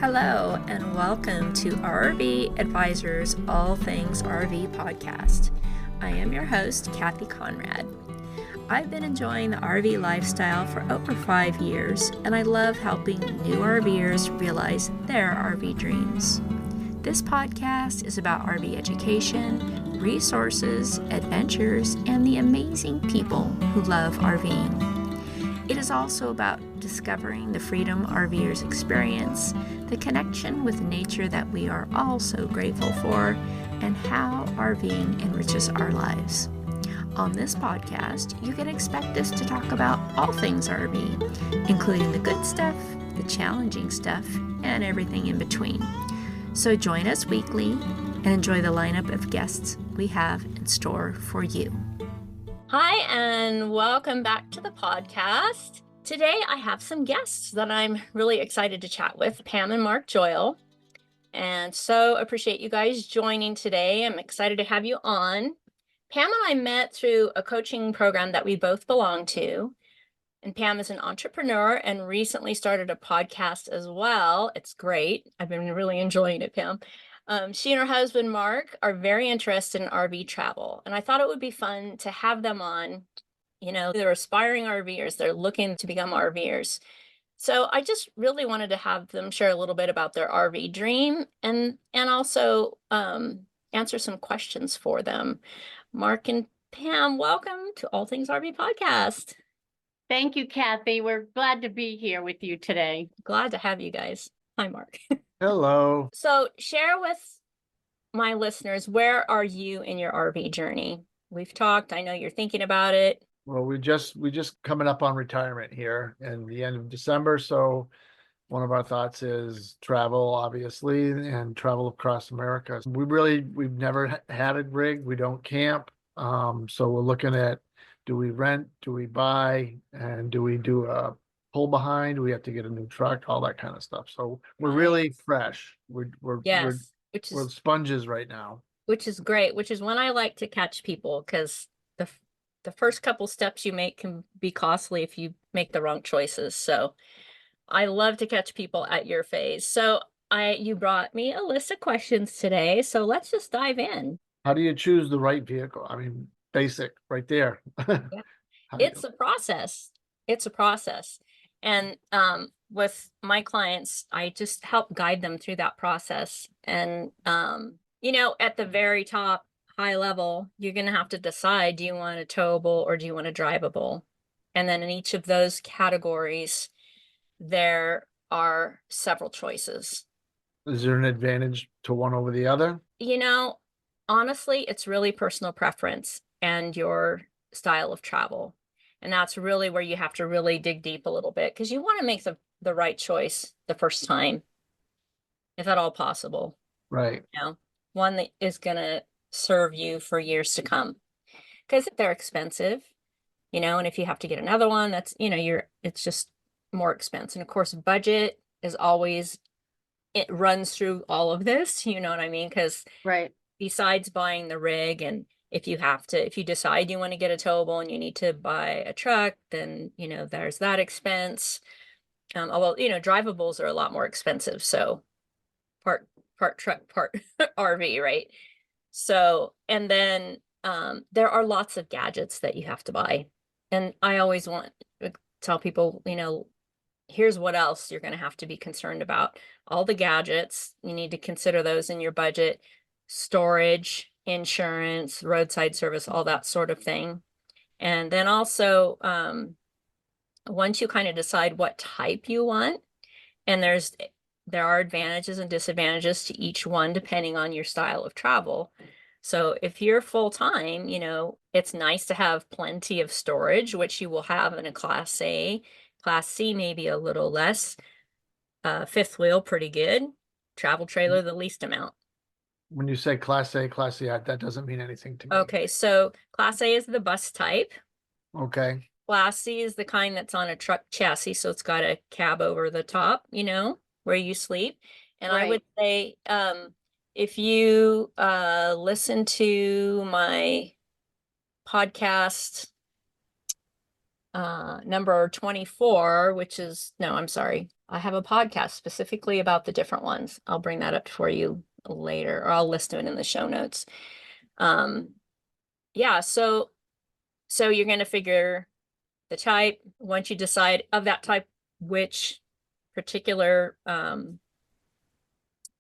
Hello, and welcome to RV Advisors All Things RV podcast. I am your host, Cathy Conrad. I've been enjoying the RV lifestyle for over 5 years, and I love helping new RVers realize their RV dreams. This podcast is about RV education, resources, adventures, and the amazing people who love RVing. It is also about discovering the freedom RVers experience, the connection with nature that we are all so grateful for, and how RVing enriches our lives. On this podcast, you can expect us to talk about all things RV, including the good stuff, the challenging stuff, and everything in between. So join us weekly and enjoy the lineup of guests we have in store for you. Hi, and welcome back to the podcast. Today, I have some guests that I'm really excited to chat with, Pam and Mark Joyle. And so appreciate you guys joining today. I'm excited to have you on. Pam and I met through a coaching program that we both belong to. And Pam is an entrepreneur and recently started a podcast as well. It's great. I've been really enjoying it, Pam. She and her husband, Mark, are very interested in RV travel. And I thought it would be fun to have them on. You know, they're aspiring RVers. They're looking to become RVers. So I just really wanted to have them share a little bit about their RV dream and also answer some questions for them. Mark and Pam, welcome to All Things RV podcast. Thank you, Cathy. We're glad to be here with you today. Glad to have you guys. Hi, Mark. Hello. So share with my listeners, where are you in your RV journey? We've talked, I know you're thinking about it. Well, we just coming up on retirement here in the end of December. So one of our thoughts is travel, obviously, and travel across America. We've never had a rig. We don't camp. So we're looking at, do we rent, do we buy, and do we do a pull behind? Do we have to get a new truck, all that kind of stuff. So we're really fresh. We're sponges right now. Which is great, which is when I like to catch people, because the first couple steps you make can be costly if you make the wrong choices. So I love to catch people at your phase. So you brought me a list of questions today. So let's just dive in. How do you choose the right vehicle? I mean, basic right there. Yeah. It's a process. It's a process. And with my clients, I just help guide them through that process. And, you know, at the very top, high level, you're going to have to decide, do you want a towable or do you want a drivable? And then in each of those categories, there are several choices. Is there an advantage to one over the other? You know, honestly, it's really personal preference and your style of travel. And that's really where you have to really dig deep a little bit, because you want to make the right choice the first time, if at all possible. Right. You know, one that is going to serve you for years to come, because they're expensive, you know, and if you have to get another one, that's, you know, it's just more expensive. And of course, budget is always, it runs through all of this, you know what I mean? Because right, besides buying the rig, and if you decide you want to get a towable and you need to buy a truck, then, you know, there's that expense. Well, you know, drivables are a lot more expensive. So part truck, part RV, right? So, and then there are lots of gadgets that you have to buy. And I always want to tell people, you know, here's what else you're going to have to be concerned about. All the gadgets, you need to consider those in your budget: storage, insurance, roadside service, all that sort of thing. And then also, once you kind of decide what type you want, and there are advantages and disadvantages to each one depending on your style of travel. So if you're full-time, you know, it's nice to have plenty of storage, which you will have in a Class A. Class C, maybe a little less. Fifth wheel, pretty good. Travel trailer, the least amount. When you say Class A, Class C, that doesn't mean anything to me. Okay, so Class A is the bus type. Okay. Class C is the kind that's on a truck chassis, so it's got a cab over the top, you know, where you sleep. And right. I would say, if you listen to my podcast, number 24, which is, no, I'm sorry. I have a podcast specifically about the different ones. I'll bring that up for you later, or I'll list it in the show notes. Yeah, so you're going to figure the type. Once you decide of that type, which particular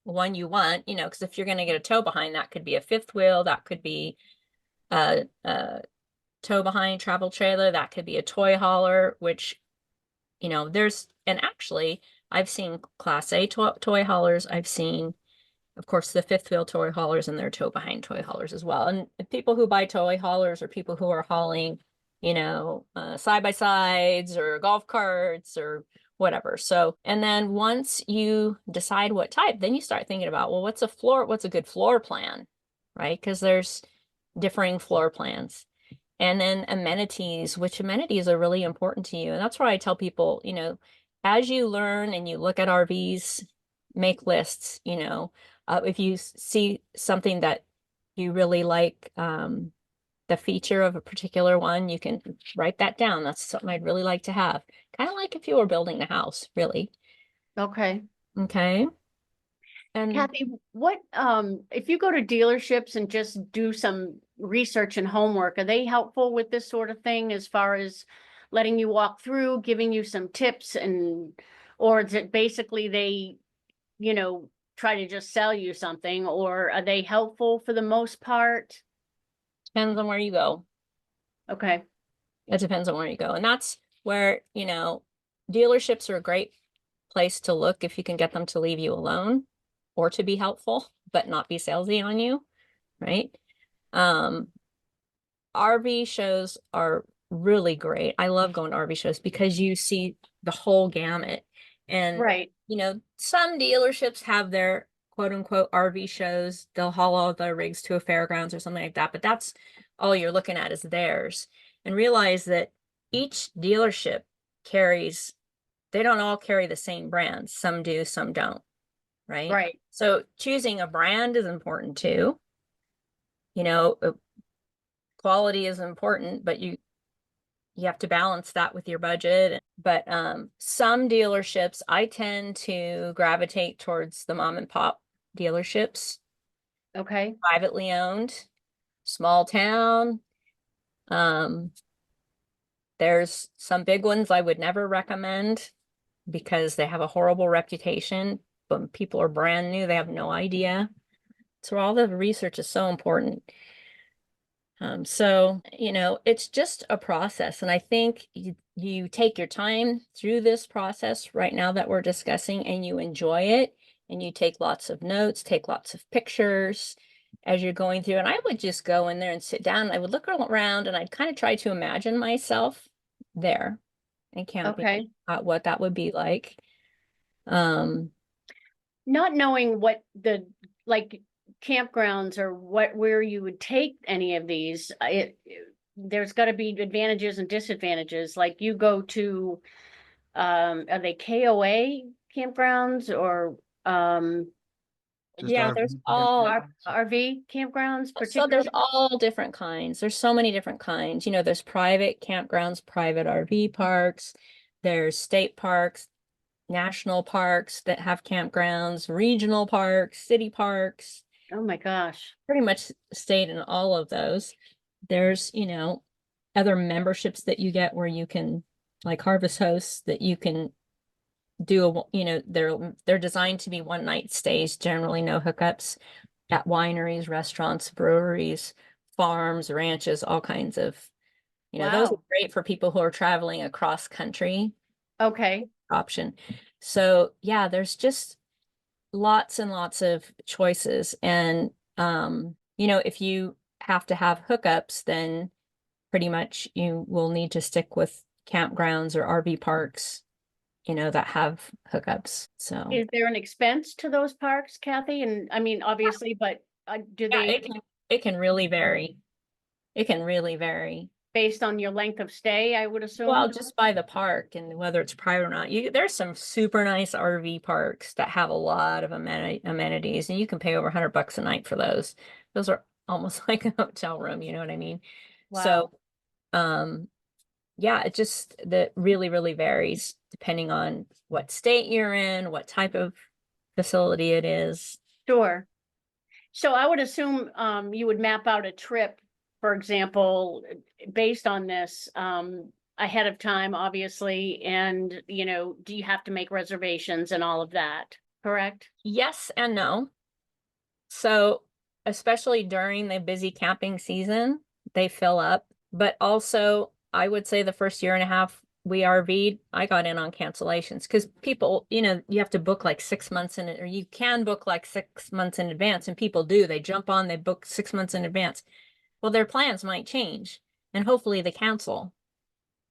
one you want, you know, because if you're going to get a tow behind, that could be a fifth wheel, that could be a tow behind travel trailer, that could be a toy hauler, which, you know, there's, and actually I've seen Class A toy haulers. I've seen, of course, the fifth wheel toy haulers and their tow behind toy haulers as well. And people who buy toy haulers are people who are hauling, you know, side-by-sides or golf carts or whatever. So, and then once you decide what type, then you start thinking about, well, what's a good floor plan, right? Because there's differing floor plans. And then amenities, which amenities are really important to you. And that's why I tell people, you know, as you learn and you look at RVs, make lists, you know, if you see something that you really like, the feature of a particular one, you can write that down. That's something I'd really like to have. Kind of like if you were building a house, really. Okay. Okay. And Kathy, what, if you go to dealerships and just do some research and homework, are they helpful with this sort of thing as far as letting you walk through, giving you some tips, and, or is it basically they, you know, try to just sell you something, or are they helpful for the most part? depends on where you go. Okay. It depends on where you go. And that's where, you know, dealerships are a great place to look if you can get them to leave you alone or to be helpful, but not be salesy on you, right? RV shows are really great. I love going to RV shows because you see the whole gamut. And, Right. you know, some dealerships have their quote unquote RV shows. They'll haul all the rigs to a fairgrounds or something like that, but that's all you're looking at is theirs. And realize that each dealership carries, they don't all carry the same brands. Some do, some don't, right? Right. So choosing a brand is important too. You know, quality is important, but you have to balance that with your budget. But some dealerships, I tend to gravitate towards the mom and pop dealerships, Okay. privately owned, small town. There's some big ones I would never recommend because they have a horrible reputation, but people are brand new, they have no idea. So all the research is so important. So, you know, it's just a process. And I think you take your time through this process right now that we're discussing and you enjoy it and you take lots of notes, take lots of pictures as you're going through. And I would just go in there and sit down. I would look around and I'd kind of try to imagine myself there and camping, Okay. what that would be like. Not knowing what the, like, campgrounds or where you would take any of these, there's got to be advantages and disadvantages. Like you go to, are they KOA campgrounds or Just Yeah, RV there's all RV campgrounds? So there's Particularly? all different kinds. There's so many different kinds. You know, there's private campgrounds, private RV parks, there's state parks, national parks that have campgrounds, regional parks, city parks, Oh my gosh. pretty much stayed in all of those. There's, you know, other memberships that you get where you can, like Harvest Hosts, that you can do a, you know, they're designed to be one night stays, generally no hookups, at wineries, restaurants, breweries, farms, ranches, all kinds of, you know, those are Wow. great for people who are traveling across country Okay. option. So yeah, there's just lots and lots of choices. And you know, if you have to have hookups, then pretty much you will need to stick with campgrounds or RV parks, you know, that have hookups. So Is there an expense to those parks, Kathy? And I mean, obviously, but do yeah, they, it can really vary. It can really vary. based on your length of stay, I would assume? Well, just by the park and whether it's private or not. There's some super nice RV parks that have a lot of amenities, and you can pay over $100 a night for those. Those are almost like a hotel room, you know what I mean? Wow. So, yeah, it just that really, really varies depending on what state you're in, what type of facility it is. Sure. So I would assume you would map out a trip, for example, based on this ahead of time, obviously, and do you have to make reservations and all of that, correct? Yes and no. So especially during the busy camping season, they fill up. But also, I would say the first year and a half we RV'd, I got in on cancellations because people, you have to book like 6 months in it, or you can book like 6 months in advance, and people do. They jump on, they book 6 months in advance. Well, their plans might change, and hopefully they cancel,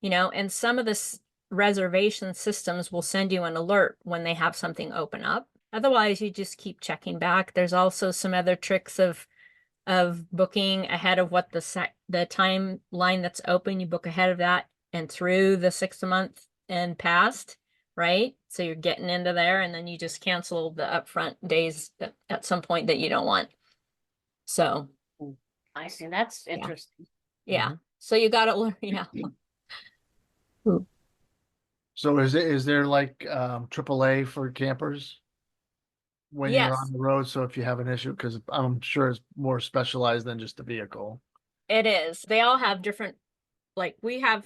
and some of the reservation systems will send you an alert when they have something open up. Otherwise, you just keep checking back. There's also some other tricks of booking ahead of what the timeline that's open. You book ahead of that and through the 6 month and past, right? So you're getting into there, and then you just cancel the upfront days at some point that you don't want. So I see. That's interesting. yeah. So you got to learn. Yeah. So is there like AAA for campers when you're Yes. on the road? So if you have an issue, because I'm sure it's more specialized than just a vehicle. It is. They all have different, like we have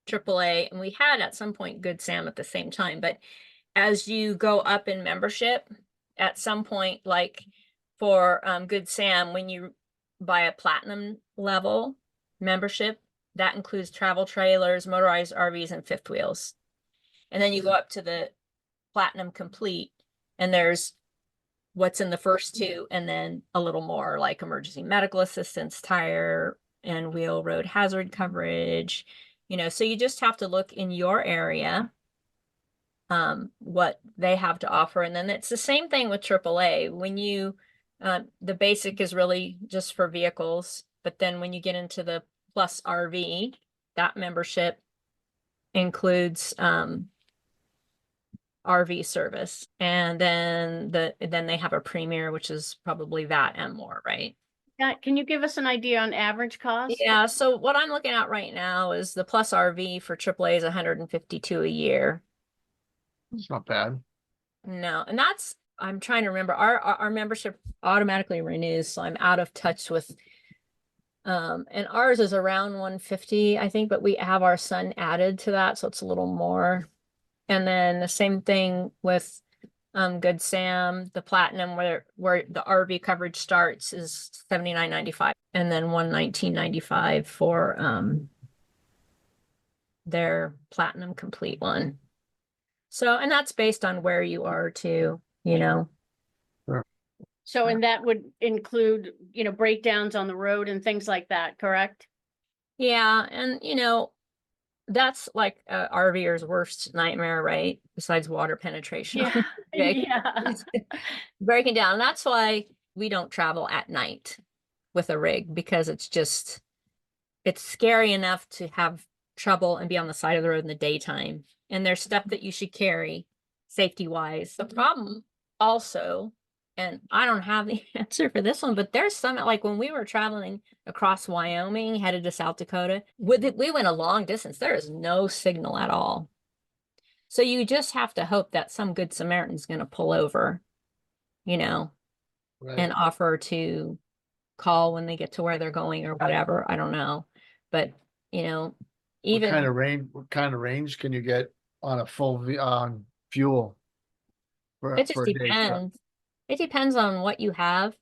AAA, and we had at some point Good Sam at the same time. But as you go up in membership, at some point, like for Good Sam, when you buy a platinum level membership, that includes travel trailers, motorized RVs, and fifth wheels. And then you go up to the platinum complete, and there's what's in the first two, and then a little more like emergency medical assistance, tire and wheel road hazard coverage, so you just have to look in your area what they have to offer. And then it's the same thing with AAA. When you the basic is really just for vehicles, but then when you get into the plus RV, that membership includes RV service, and then they have a premier, which is probably that and more, right? Yeah, can you give us an idea on average cost? Yeah, so what I'm looking at right now is the plus RV for AAA is $152 a year. It's not bad. No, and that's, I'm trying to remember, our membership automatically renews, so I'm out of touch with and ours is around 150, I think, but we have our son added to that, so it's a little more. And then the same thing with Good Sam, the platinum, where the RV coverage starts is $79.95, and then $119.95 for their platinum complete one. So, and that's based on where you are too, Sure. So, and that would include, breakdowns on the road and things like that, correct? Yeah, and that's like RVer's worst nightmare, right? Besides water penetration. Yeah. Yeah. Breaking down. That's why we don't travel at night with a rig, because it's scary enough to have trouble and be on the side of the road in the daytime. And there's stuff that you should carry safety wise. The problem also, and I don't have the answer for this one, but there's some, like when we were traveling across Wyoming, headed to South Dakota, we went a long distance. There is no signal at all. So you just have to hope that some good Samaritan's going to pull over, Right. and offer to call when they get to where they're going or whatever. I don't know. But, even What kind of range can you get on a full on fuel? It just depends. It depends on what you have,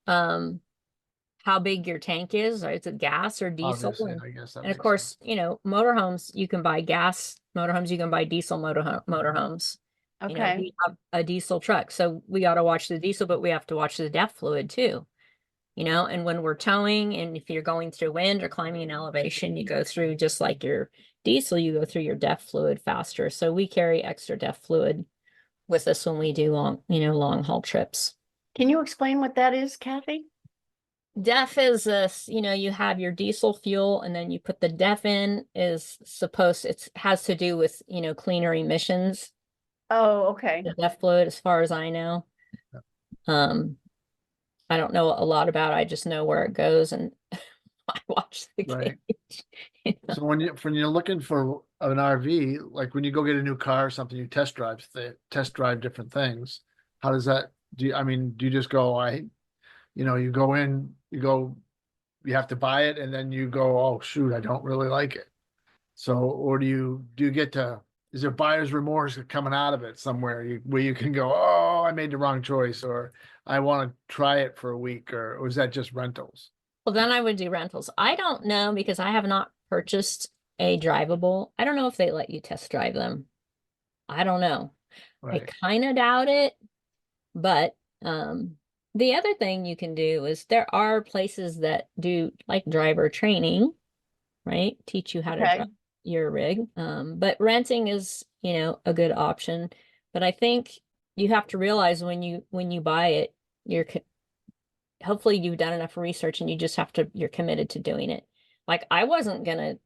how big your tank is. Is it gas or diesel? Obviously, I guess that And of makes course, motorhomes, you can buy gas motorhomes, you can buy diesel motorhomes. Okay. We have a diesel truck, so we got to watch the diesel, but we have to watch the DEF fluid too. And when we're towing, and if you're going through wind or climbing an elevation, you go through, just like your diesel, you go through your DEF fluid faster. So we carry extra DEF fluid with us when we do long haul trips. Can you explain what that is, Kathy? DEF is this, you have your diesel fuel, and then you put the DEF in, it has to do with, cleaner emissions. Oh, okay. The DEF fluid, as far as I know. I don't know a lot about it. I just know where it goes and I watch the Right. cage. You know? So when you're looking for an RV, like when you go get a new car or something, you test drive different things. How does that do you just go, you go in, you have to buy it and then you go, oh shoot, I don't really like it. So, or do you get to, is there buyer's remorse coming out of it somewhere where you can go, oh, I made the wrong choice, or I want to try it for a week, or is that just rentals? Well, then I would do rentals. I don't know because I have not purchased a drivable. I don't know if they let you test drive them. I don't know. I Right. kind of doubt it, but the other thing you can do is there are places that do like driver training, right? Teach you how to Okay. drive your rig. But renting is, a good option. But I think you have to realize when you buy it, hopefully you've done enough research and you're committed to doing it. Like I wasn't gonna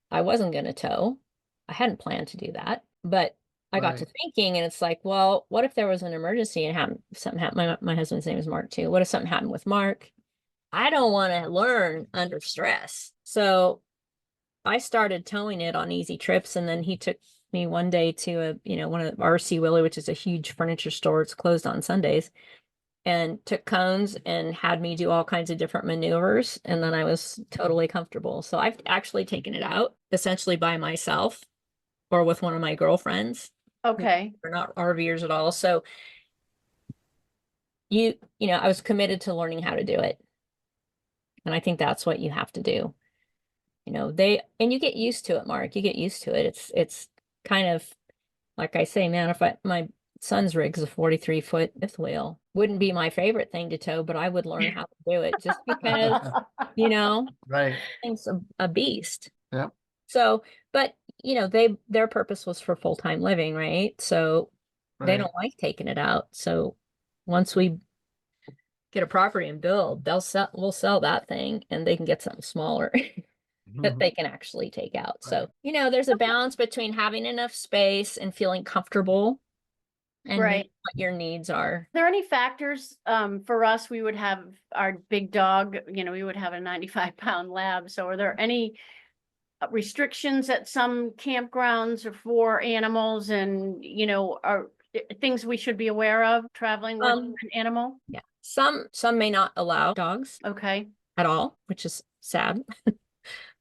tow. I hadn't planned to do that, but I got to Right. thinking and it's like, well, what if there was an emergency and something happened? My husband's name is Mark too. What if something happened with Mark? I don't want to learn under stress. So I started towing it on easy trips, and then he took me one day to one of the 𝗪𝗁𝘁𝘀𝗶𝗄𝗃, which is a huge furniture store. It's closed on Sundays, and took cones and had me do all kinds of different maneuvers. And then I was totally comfortable. So I've actually taken it out essentially by myself or with one of my girlfriends. Okay. We're not RVers at all. So I was committed to learning how to do it. And I think that's what you have to do. And you get used to it, Mark. You get used to it. It's kind of like I say, man, if my son's rig's a 43-foot fifth wheel, wouldn't be my favorite thing to tow, but I would learn how to do it just because, Right. thing's a beast. Yeah. So, but their purpose was for full-time living, right? So they Right. don't like taking it out. So once we get a property and build, we'll sell that thing and they can get something smaller that they can actually take out. So, there's a balance between having enough space and feeling comfortable and knowing Right. what your needs are. Are there any factors, for us, we would have our big dog, we would have a 95-pound lab. So are there any restrictions at some campgrounds or for animals and, are things we should be aware of traveling with an animal? Yeah. Some may not allow dogs Okay. at all, which is sad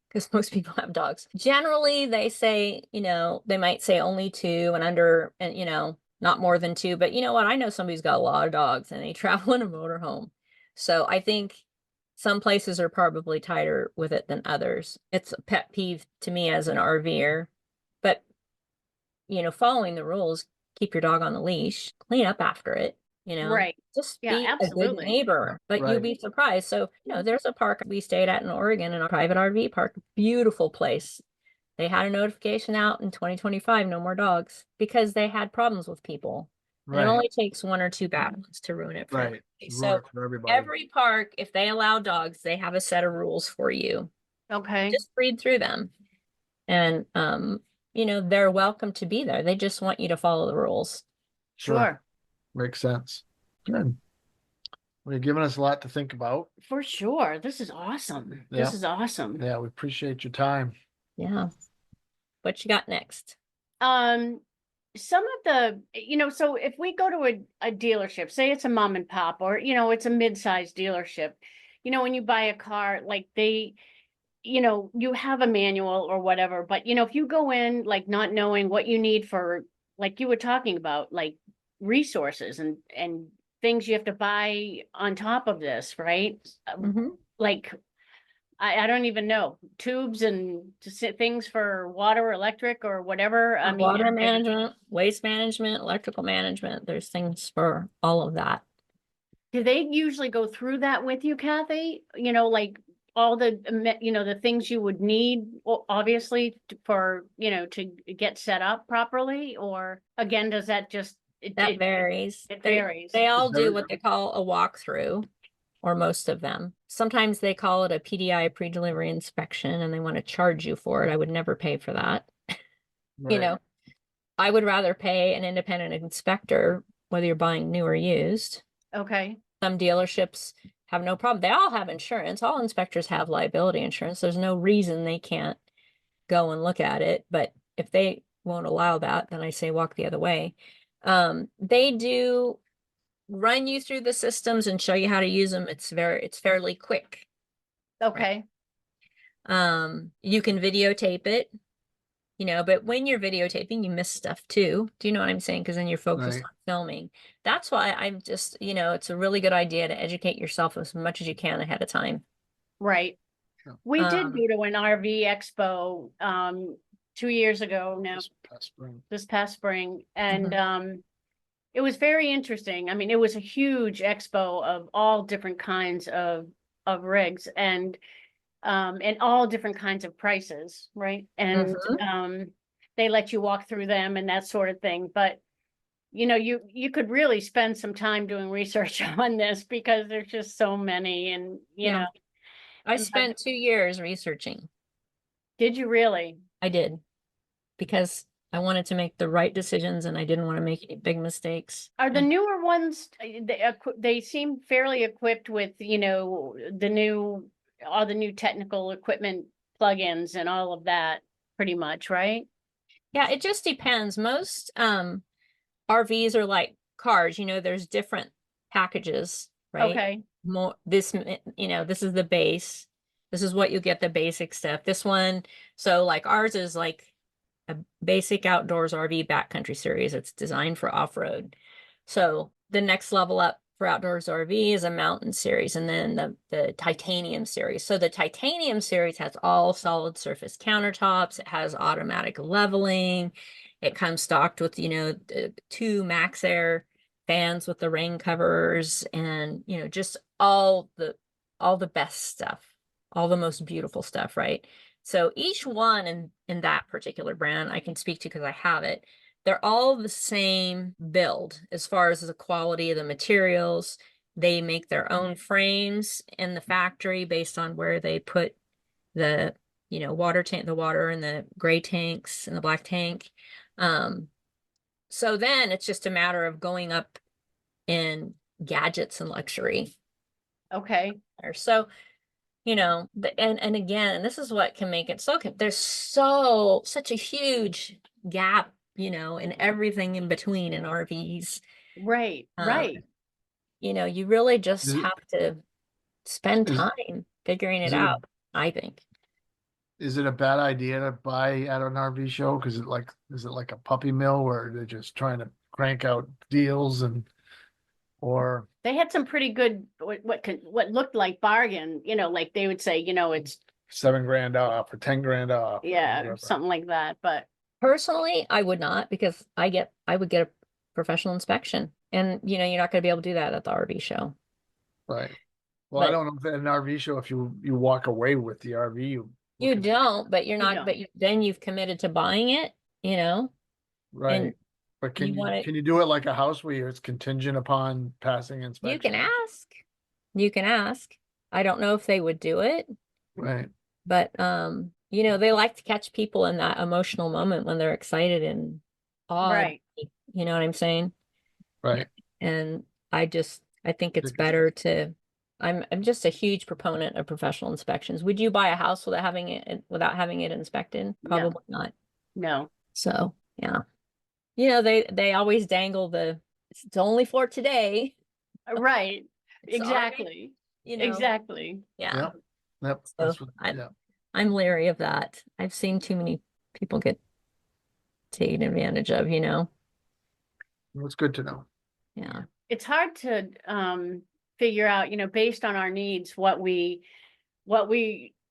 because most people have dogs. Generally, they say, they might say only 2 and under, and, not more than 2. But you know what? I know somebody's got a lot of dogs and they travel in a motorhome. So I think some places are probably tighter with it than others. It's a pet peeve to me as an RVer. But, following the rules, keep your dog on the leash, clean up after it, Right. just Yeah, be a good absolutely. neighbor. But you'll Right. be surprised. So, there's a park we stayed at in Oregon, in a private RV park, beautiful place. They had a notification out in 2025, no more dogs, because they had problems with people. And it Right. only takes 1 or 2 bad ones to ruin it for Right. everybody. Ruin So it for everybody. every park, if they allow dogs, they have a set of rules for you. Okay. Just read through them. And they're welcome to be there. They just want you to follow the rules. Sure. Makes sense. Good. Well, you're giving us a lot to think about. For sure. This is awesome. Yeah. This is awesome. Yeah, we appreciate your time. Yeah. What you got next? Some of the, so if we go to a dealership, say it's a mom and pop, or, it's a mid-sized dealership, when you buy a car, like you have a manual or whatever, but if you go in like not knowing what you need for, like you were talking about, like resources and things you have to buy on top of this, right? Like I don't even know, tubes and things for water, electric, or whatever. I mean, water management, waste management, electrical management. There's things for all of that. Do they usually go through that with you, Kathy? Like all the, the things you would need, obviously, for, to get set up properly? Or again, does that just, that varies. It varies. They all do what they call a walkthrough, or most of them. Sometimes they call it a PDI, pre-delivery inspection, and they want to charge you for it. I would never pay for that. Right. I would rather pay an independent inspector, whether you're buying new or used. Okay. Some dealerships have no problem. They all have insurance. All inspectors have liability insurance. There's no reason they can't go and look at it. But if they won't allow that, then I say walk the other way. They do run you through the systems and show you how to use them. It's fairly quick. Okay. You can videotape it, but when you're videotaping, you miss stuff too. Do you know what I'm saying? Because then you're focused on filming. That's why I'm just, it's a really good idea to educate yourself as much as you can ahead of time. Right. We did go to an RV expo 2 years ago now, this past spring. And it was very interesting. I mean, it was a huge expo of all different kinds of rigs and all different kinds of prices, right? And they let you walk through them and that sort of thing. But you could really spend some time doing research on this because there's just so many, and you know. I spent 2 years researching. Did you really? I did, because I wanted to make the right decisions and I didn't want to make any big mistakes. Are the newer ones, they seem fairly equipped with, all the new technical equipment plugins and all of that, pretty much, right? Yeah, it just depends. Most RVs are like cars, there's different packages, right? Okay. This is the base. This is what you get, the basic stuff. This one, so like ours is like a basic outdoors RV backcountry series. It's designed for off-road. So the next level up for outdoors RV is a mountain series, and then the titanium series. So the titanium series has all solid surface countertops. It has automatic leveling. It comes stocked with, 2 Max Air fans with the rain covers, and, just all the best stuff, all the most beautiful stuff, right? So each one in that particular brand I can speak to because I have it. They're all the same build as far as the quality of the materials. They make their own frames in the factory based on where they put the, water tank, the water in the gray tanks and the black tank. So then it's just a matter of going up in gadgets and luxury. Okay. So, and again, this is what can make it so, there's such a huge gap, in everything in between in RVs. Right, right. You really just have to spend time figuring it out, I think. Is it a bad idea to buy at an RV show? Because is it like a puppy mill where they're just trying to crank out deals or they had some pretty good what looked like bargain, like they would say, it's $7,000 off or $10,000 off. Yeah, something like that. But personally, I would not, because I would get a professional inspection, and you're not going to be able to do that at the RV show. Right. Well, I don't know if at an RV show, if you walk away with the RV, you don't, but you're not, but then you've committed to buying it, right. And but can you do it like a house where it's contingent upon passing inspection? You can ask. I don't know if they would do it. Right. But they like to catch people in that emotional moment when they're excited and awed. Right. You know what I'm saying? Right. And I think it's better to, I'm just a huge proponent of professional inspections. Would you buy a house without having it inspected? Probably not. No. So yeah. They always dangle it's only for today. Right. Exactly. Exactly. Yeah. Yep. I'm leery of that. I've seen too many people get taken advantage of, It's good to know. Yeah. It's hard to figure out, based on our needs, what we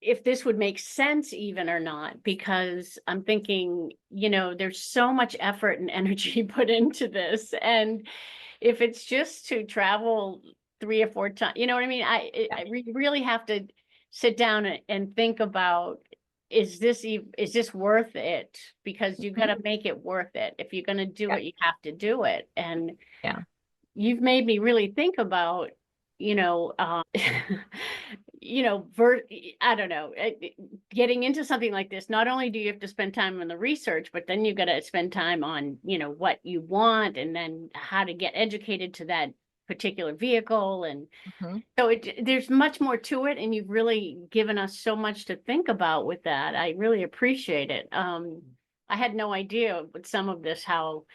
if this would make sense even or not, because I'm thinking, there's so much effort and energy put into this. And if it's just to travel 3 or 4 times, you know what I mean? We really have to sit down and think about, is this worth it? Because you got to make it worth it. If you're going to do it, you have to do it. And you've made me really think about, I don't know, getting into something like this. Not only do you have to spend time on the research, but then you got to spend time on, what you want, and then how to get educated to that particular vehicle. And Mhm. so there's much more to it, and you've really given us so much to think about with that. I really appreciate it. I had no idea with some of this, how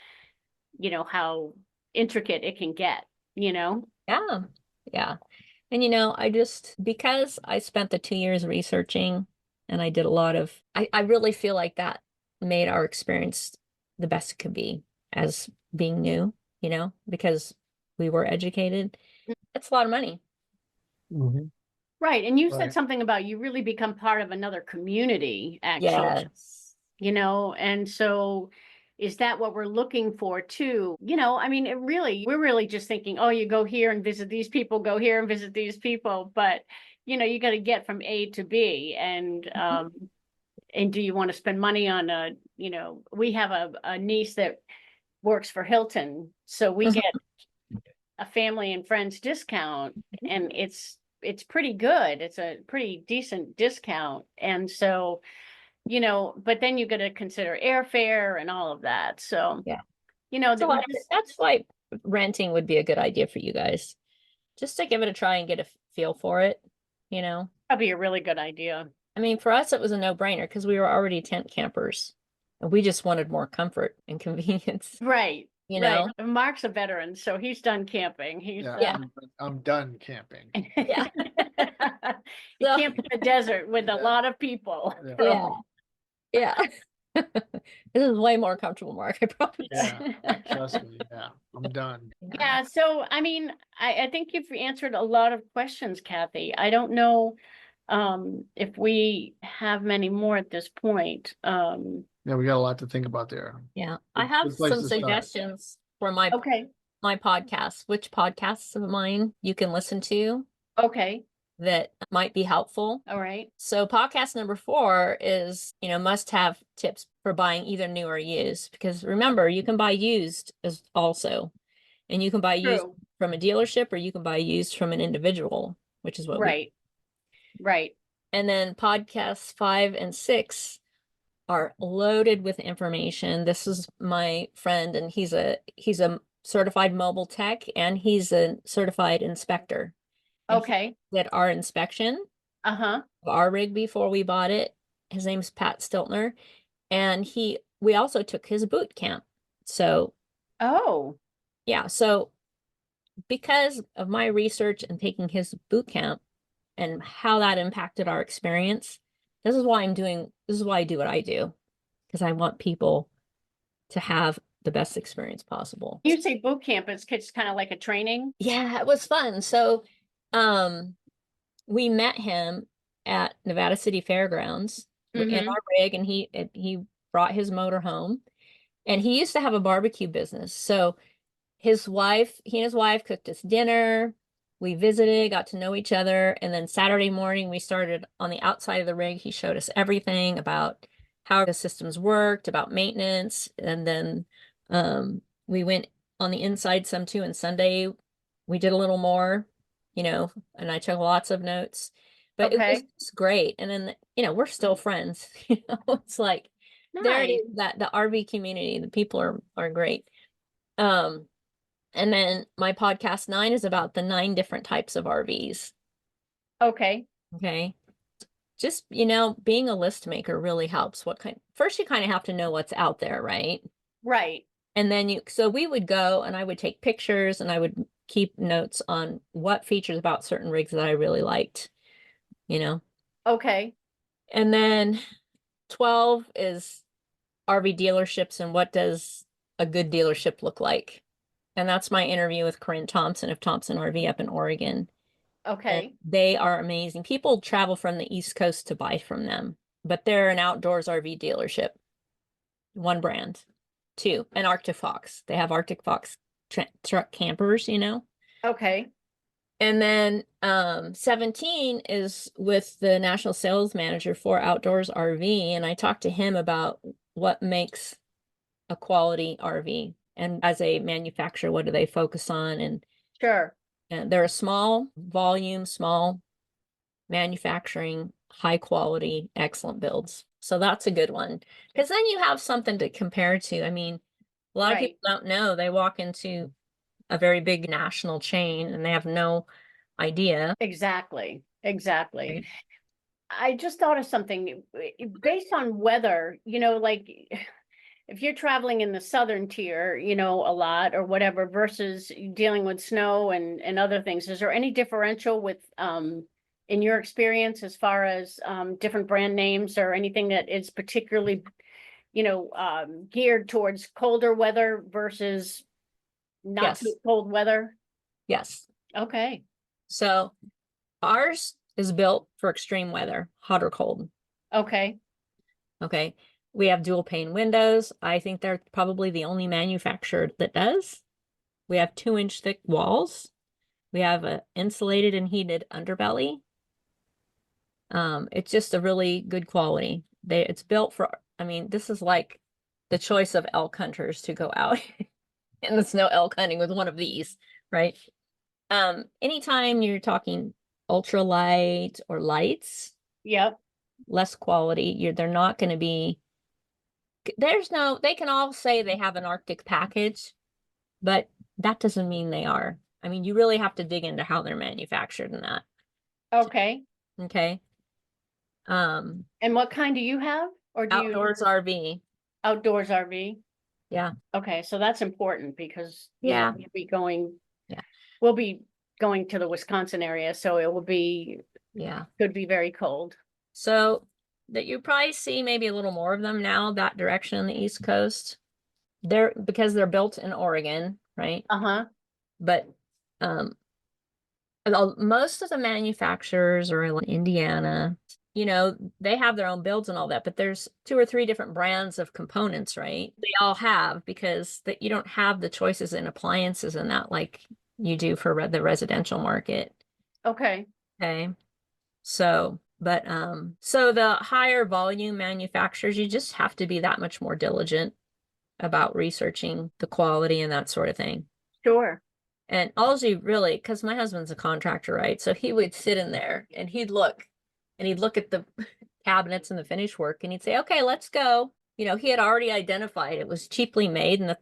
how intricate it can get, Yeah. Yeah. And because I spent the 2 years researching and I did a lot of, I really feel like that made our experience the best it could be as being new, because we were educated. It's a lot of money. Mhm. Right. And you said Right. something about you really become part of another community, actually, Yes. and so is that what we're looking for too? I mean, we're really just thinking, oh, you go here and visit these people, go here and visit these people, but you got to get from A to B, and do you want to spend money on we have a niece that works for Hilton, so we get a family and friends discount, and it's pretty good. It's a pretty decent discount. And so, but then you got to consider airfare and all of that. So, Yeah. the, So that's why renting would be a good idea for you guys. Just to give it a try and get a feel for it, probably a really good idea. I mean, for us, it was a no-brainer because we were already tent campers and we just wanted more comfort and convenience, Right. you Right. know? Mark's a veteran, so he's done camping. Yeah, I'm done camping. Yeah. He So- camped in the desert with a Yeah. lot of people. Yeah. Yeah. Yeah. This is way more comfortable, Mark, I promise. Yeah, trust me. Yeah, I'm done. Yeah, so I mean, I think you've answered a lot of questions, Kathy. I don't know if we have many more at this point. Yeah, we got a lot to think about there. Yeah. I Good have place some to start. suggestions for my Okay, podcasts, which podcasts of mine you can listen to okay, that might be helpful. all right. So podcast number 4 is, must-have tips for buying either new or used, because remember, you can buy used as also, and you can buy used True, from a dealership or you can buy used from an individual, which is what we. right, right. And then podcasts 5 and 6 are loaded with information. This is my friend, and he's a certified mobile tech, and he's a certified inspector. And he Okay, did our inspection uh-huh, of our rig before we bought it. His name's Pat Stiltner, and we also took his boot camp. So oh, yeah, so because of my research and taking his boot camp and how that impacted our experience, this is why I do what I do, because I want people to have the best experience possible. you say boot camp, it's kind of like a training? Yeah, it was fun. So we met him at Nevada City Fairgrounds in our rig, and he brought his motor home, and he used to have a barbecue business. So he and his wife cooked us dinner. We visited, got to know each other, and then Saturday morning we started on the outside of the rig. He showed us everything about how the systems worked, about maintenance, and then we went on the inside some too. And Sunday we did a little more, and I took lots of notes. But it was just great. And then we're still friends. It's like there it Nice. is, that the RV community, the people are great. And then my podcast 9 is about the 9 different types of RVs. Okay, Okay. Just, being a list maker really helps. First you kind of have to know what's out there, right? right, And then so we would go and I would take pictures and I would keep notes on what features about certain rigs that I really liked, okay, And then 12 is RV dealerships and what does a good dealership look like? And that's my interview with Corinne Thompson of Thompson RV up in Oregon. okay, And they are amazing. People travel from the East Coast to buy from them, but they're an outdoors RV dealership. One brand. 2, and Arctic Fox. They have Arctic Fox truck campers, okay, And then 17 is with the national sales manager for Outdoors RV, and I talked to him about what makes a quality RV, and as a manufacturer, what do they focus on? And sure, they're a small volume, small manufacturing, high quality, excellent builds. So that's a good one, because then you have something to compare to. I mean, a lot of people don't know. They walk into a very big national chain and they have no idea. Exactly, exactly. Right? I just thought of something based on weather, like if you're traveling in the southern tier, a lot or whatever versus dealing with snow and other things, is there any differential with in your experience as far as different brand names or anything that is particularly, geared towards colder weather versus not so Yes. cold weather? Yes. Okay. So ours is built for extreme weather, hot or cold. Okay. Okay. We have dual pane windows. I think they're probably the only manufacturer that does. We have 2-inch thick walls. We have a insulated and heated underbelly. It's just a really good quality. It's built for, I mean, this is like the choice of elk hunters to go out in the snow elk hunting with one of these, right? Anytime you're talking ultralight or lights, Yep. less quality, they're not going to be, they can all say they have an Arctic package, but that doesn't mean they are. I mean, you really have to dig into how they're manufactured in that. Okay. Okay. And what kind do you have? Or do you Outdoors RV. outdoors RV? Yeah. Okay, so that's important because Yeah. we'll be going. Yeah. We'll be going to the Wisconsin area, so it will be could be very cold. So that you probably see maybe a little more of them now that direction on the East Coast. Because they're built in Oregon, right? Uh-huh. But most of the manufacturers are in Indiana. They have their own builds and all that, but there's 2 or 3 different brands of components, right? They all have, because that you don't have the choices in appliances and that like you do for the residential market. Okay. Okay. So, but so the higher volume manufacturers, you just have to be that much more diligent about researching the quality and that sort of thing. Sure. And all you really, because my husband's a contractor, right? So he would sit in there and he'd look at the cabinets and the finish work and he'd say, okay, let's go. He had already identified it was cheaply made and the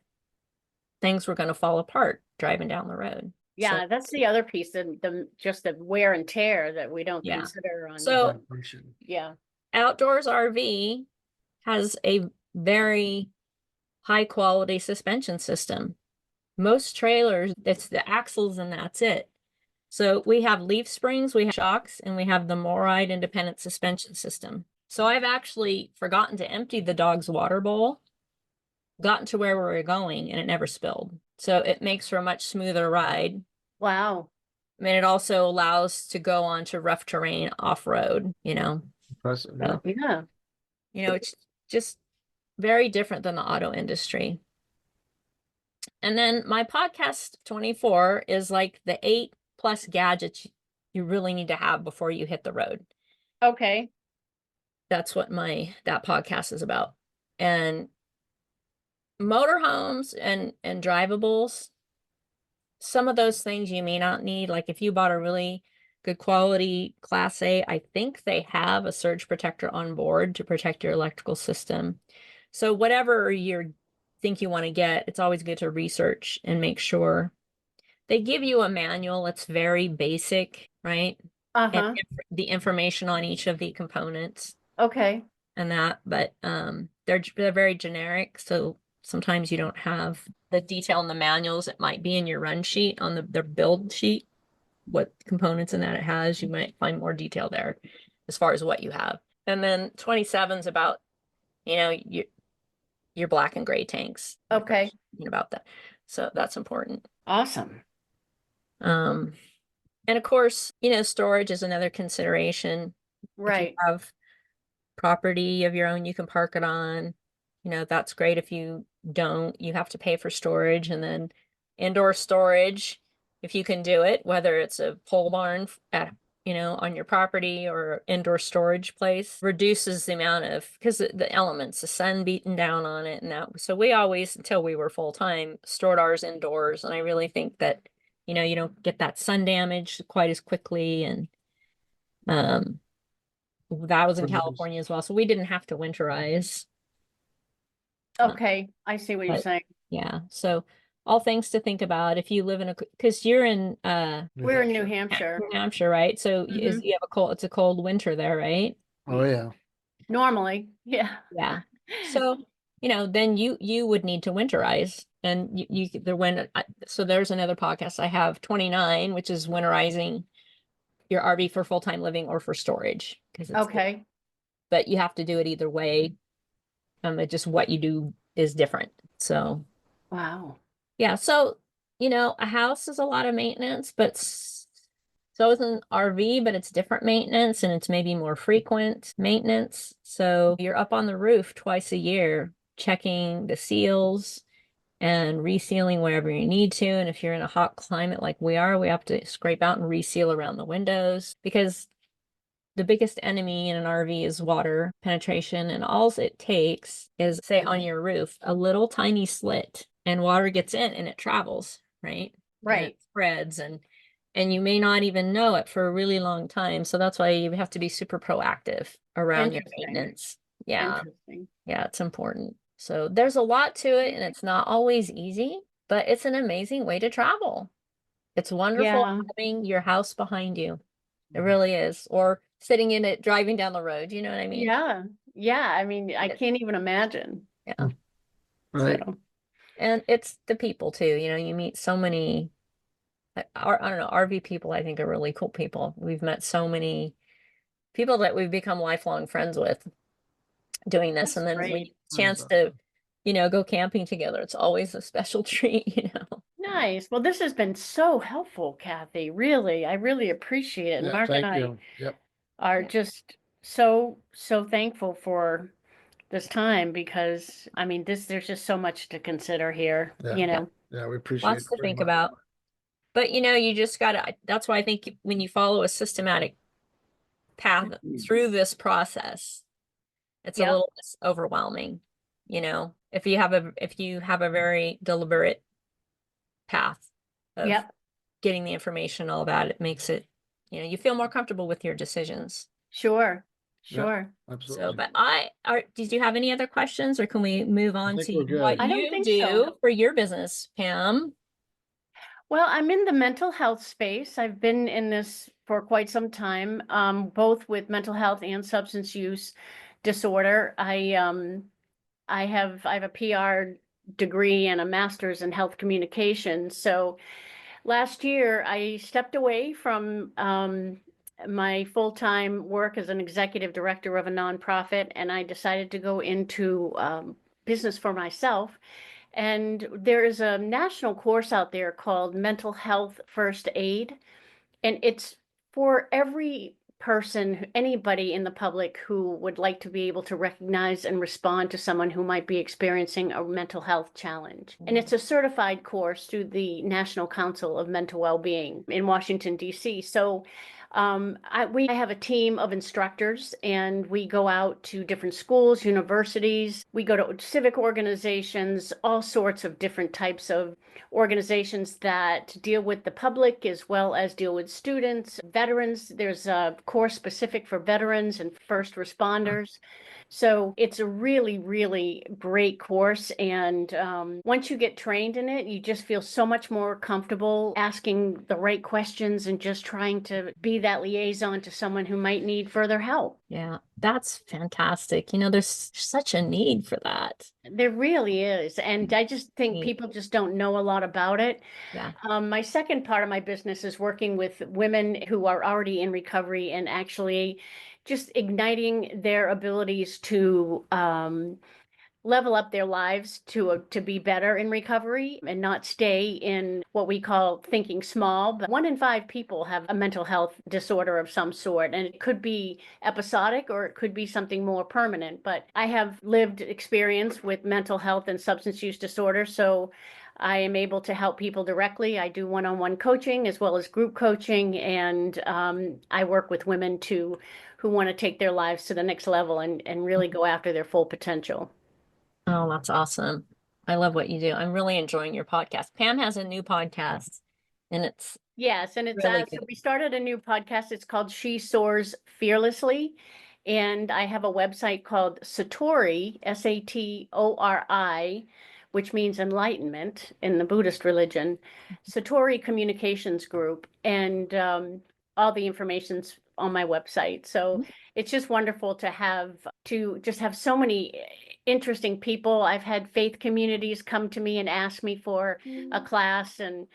things were going to fall apart driving down the road. Yeah, So, that's the other piece, just the wear and tear that we don't Yeah. consider on. So yeah. Outdoors RV has a very high quality suspension system. Most trailers, it's the axles and that's it. So we have leaf springs, we have shocks, and we have the MORryde independent suspension system. So I've actually forgotten to empty the dog's water bowl, gotten to where we were going, and it never spilled. So it makes for a much smoother ride. Wow. I mean, it also allows to go onto rough terrain off-road, Impressive. So, Yeah. it's just very different than the auto industry. And then my podcast 24 is like the 8+ gadgets you really need to have before you hit the road. Okay. That's what that podcast is about. And motorhomes and drivables, some of those things you may not need. Like if you bought a really good quality Class A, I think they have a surge protector on board to protect your electrical system. So whatever you think you want to get, it's always good to research and make sure. They give you a manual. It's very basic, right? Uh-huh. And the information on each of the components Okay. and that, but they're very generic. So sometimes you don't have the detail in the manuals. It might be in your run sheet on their build sheet, what components in that it has. You might find more detail there as far as what you have. And then 27 is about, your black and gray tanks. Okay. About that. So that's important. Awesome. And of course, storage is another consideration. Right. If you have property of your own you can park it on, that's great. If you don't, you have to pay for storage. And then indoor storage, if you can do it, whether it's a pole barn on your property or indoor storage place, reduces the amount of, because the elements, the sun beating down on it and that. So we always, until we were full-time, stored ours indoors. And I really think that, you don't get that sun damage quite as quickly. And that was in California as well. So we didn't have to winterize. Okay. I see what you're saying. Yeah. So all things to think about if you live in because you're in We're in New Hampshire. New Hampshire, right? So Mhm. you have it's a cold winter there, right? Oh, yeah. Normally, yeah. Yeah. So, then you would need to winterize, and so there's another podcast I have, 29, which is winterizing your RV for full-time living or for storage, because Okay. but you have to do it either way. It just what you do is different. So Wow. yeah, so a house is a lot of maintenance, but so is an RV, but it's different maintenance and it's maybe more frequent maintenance. So you're up on the roof twice a year, checking the seals and resealing wherever you need to. And if you're in a hot climate like we are, we have to scrape out and reseal around the windows, because the biggest enemy in an RV is water penetration. And all it takes is, say, on your roof, a little tiny slit, and water gets in and it travels, right? And Right. it spreads, and you may not even know it for a really long time. So that's why you have to be super proactive around your Interesting. maintenance. Yeah. Interesting. Yeah, it's important. So there's a lot to it, and it's not always easy, but it's an amazing way to travel. It's wonderful Yeah. having your house behind you. It really is. Or sitting in it, driving down the road. You know what I mean? Yeah. Yeah. I mean, I can't even imagine. Yeah. Right. So, And it's the people too. You meet so many, I don't know, RV people, I think, are really cool people. We've met so many people that we've become lifelong friends with doing this. that's And then when you great. get a chance to, go camping together, it's always a special treat. Nice. Well, this has been so helpful, Kathy. Really, I really appreciate it. And Yeah, Mark and thank I you. Yep. are just so thankful for this time, because I mean, there's just so much to consider here, Yeah. Yeah, we appreciate Lots it to very think much. about. But you just gotta, that's why I think when you follow a systematic path through this process, it's a Yep. little less overwhelming. If you have a very deliberate path of Yep. getting the information, all that, it makes it, you feel more comfortable with your decisions. Sure. Yep. Sure. So, Absolutely. but did you have any other questions, or can we move on think to we're good. what I don't you think do so. for your business, Pam? Well, I'm in the mental health space. I've been in this for quite some time, both with mental health and substance use disorder. I have a PR degree and a master's in health communications. So last year I stepped away from my full-time work as an executive director of a nonprofit, and I decided to go into business for myself. And there is a national course out there called Mental Health First Aid, and it's for every person, anybody in the public who would like to be able to recognize and respond to someone who might be experiencing a mental health challenge. And it's a certified course through the National Council of Mental Well-being in Washington, D.C. So I have a team of instructors, and we go out to different schools, universities. We go to civic organizations, all sorts of different types of organizations that deal with the public as well as deal with students, veterans. There's a course specific for veterans and first responders. So it's a really, really great course. And once you get trained in it, you just feel so much more comfortable asking the right questions and just trying to be that liaison to someone who might need further help. Yeah, that's fantastic. There's such a need for that. There really is. And I just think people just don't know a lot about it. Yeah. My second part of my business is working with women who are already in recovery and actually just igniting their abilities to level up their lives to be better in recovery and not stay in what we call thinking small. But 1 in 5 people have a mental health disorder of some sort, and it could be episodic or it could be something more permanent. But I have lived experience with mental health and substance use disorder, so I am able to help people directly. I do one-on-one coaching as well as group coaching, and I work with women who want to take their lives to the next level and really go after their full potential. Oh, that's awesome. I love what you do. I'm really enjoying your podcast. Pam has a new podcast, and it's Yes, and it's really so good. we started a new podcast. It's called She Soars Fearlessly, and I have a website called Satori, SATORI, which means enlightenment in the Buddhist religion, Satori Communications Group, and all the information's on my website. So it's just wonderful to just have so many interesting people. I've had faith communities come to me and ask me for a class, and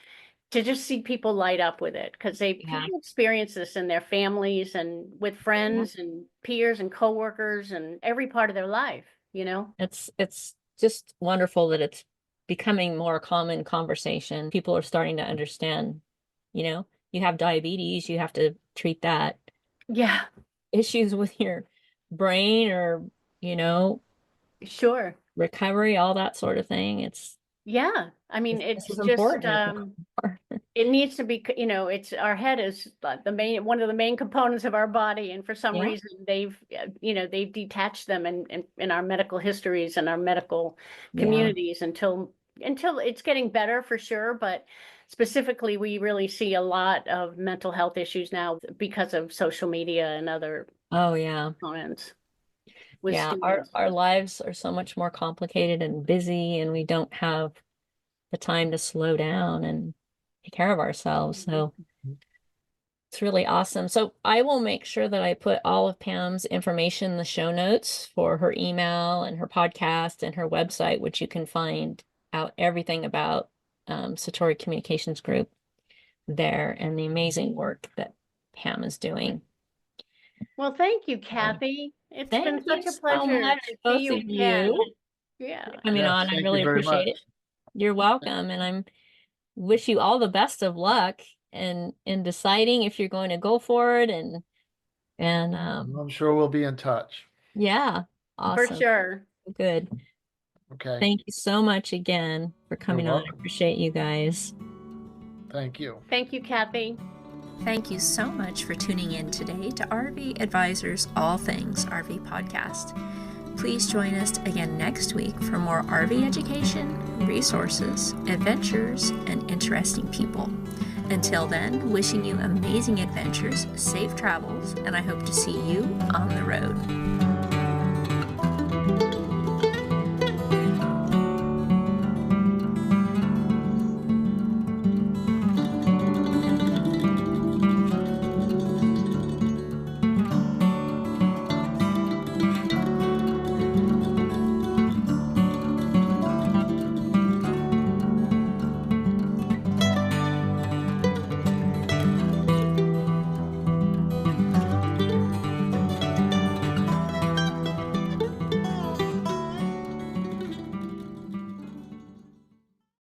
to just see people light up with it, because people experience this in their families and with friends and peers and coworkers and every part of their life, you know? It's just wonderful that it's becoming more common conversation. People are starting to understand, you know, you have diabetes, you have to treat that. Yeah. Issues with your brain or, you know, sure, recovery, all that sort of thing. Yeah. I mean, it's this is just, important. it needs to be, you know, it's our head is one of the main components of our body. And for some reason they've detached them in our medical histories and our medical communities until it's getting better for sure. But specifically, we really see a lot of mental health issues now because of social media and other components. Our lives are so much more complicated and busy, and we don't have the time to slow down and take care of ourselves. So it's really awesome. So I will make sure that I put all of Pam's information in the show notes for her email and her podcast and her website, which you can find out everything about Satori Communications Group there and the amazing work that Pam is doing. Well, thank you, Kathy. It's been such a pleasure to see you again. Yeah. Coming on, I really appreciate it. You're welcome. And I wish you all the best of luck in deciding if you're going to go for it. And I'm sure we'll be in touch. Yeah. Awesome. For sure. Good. Okay. Thank you so much again for coming on. I appreciate you guys. Thank you. Thank you, Kathy. Thank you so much for tuning in today to RV Advisors All Things RV Podcast. Please join us again next week for more RV education, resources, adventures, and interesting people. Until then, wishing you amazing adventures, safe travels, and I hope to see you on the road.